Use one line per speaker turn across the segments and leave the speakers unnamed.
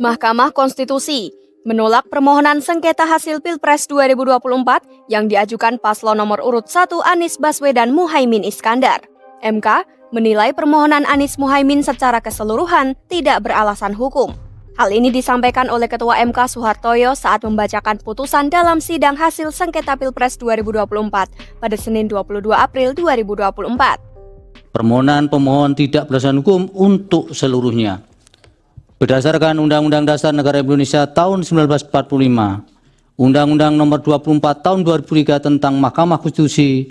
Mahkamah Konstitusi menolak permohonan sengketa hasil Pilpres 2024 yang diajukan paslon nomor urut 1 Anies Baswedan Muhaimin Iskandar. MK menilai permohonan Anies Muhaimin secara keseluruhan tidak beralasan hukum. Hal ini disampaikan oleh Ketua MK Soehartoyo saat membacakan putusan dalam sidang hasil sengketa Pilpres 2024 pada Senin 22 April 2024.
Permohonan pemohon tidak beralasan hukum untuk seluruhnya. Berdasarkan Undang-Undang Dasar Negara Indonesia tahun 1945, Undang-Undang Nomor 24 tahun 2003 tentang Mahkamah Konstitusi,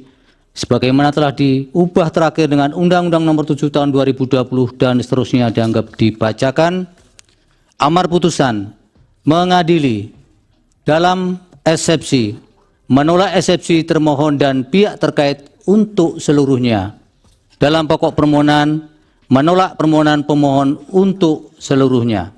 sebagaimana telah diubah terakhir dengan Undang-Undang Nomor 7 tahun 2020 dan seterusnya dianggap dibacakan. Amar putusan mengadili dalam eksepsi, menolak eksepsi termohon dan pihak terkait untuk seluruhnya. Dalam pokok permohonan, menolak permohonan pemohon untuk seluruhnya.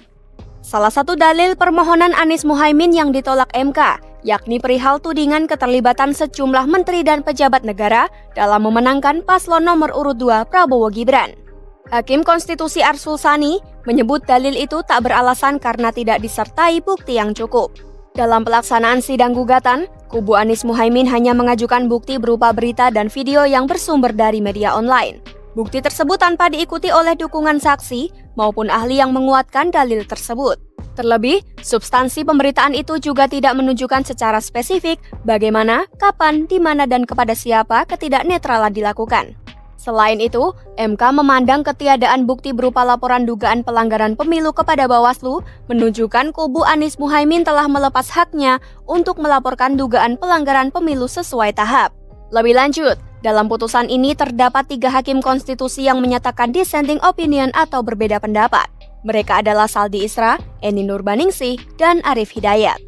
Salah satu dalil permohonan Anies Muhaimin yang ditolak MK, yakni perihal tudingan keterlibatan sejumlah menteri dan pejabat negara dalam memenangkan paslon nomor urut 2 Prabowo Gibran. Hakim Konstitusi Arsul Sani menyebut dalil itu tak beralasan karena tidak disertai bukti yang cukup. Dalam pelaksanaan sidang gugatan, kubu Anies Muhaimin hanya mengajukan bukti berupa berita dan video yang bersumber dari media online. Bukti tersebut tanpa diikuti oleh dukungan saksi maupun ahli yang menguatkan dalil tersebut. Terlebih, substansi pemberitaan itu juga tidak menunjukkan secara spesifik bagaimana, kapan, di mana, dan kepada siapa ketidaknetralan dilakukan. Selain itu, MK memandang ketiadaan bukti berupa laporan dugaan pelanggaran pemilu kepada Bawaslu menunjukkan kubu Anies Muhaimin telah melepas haknya untuk melaporkan dugaan pelanggaran pemilu sesuai tahap. Lebih lanjut, dalam putusan ini terdapat 3 hakim konstitusi yang menyatakan dissenting opinion atau berbeda pendapat. Mereka adalah Saldi Isra, Eni Nurbaningsih, dan Arief Hidayat.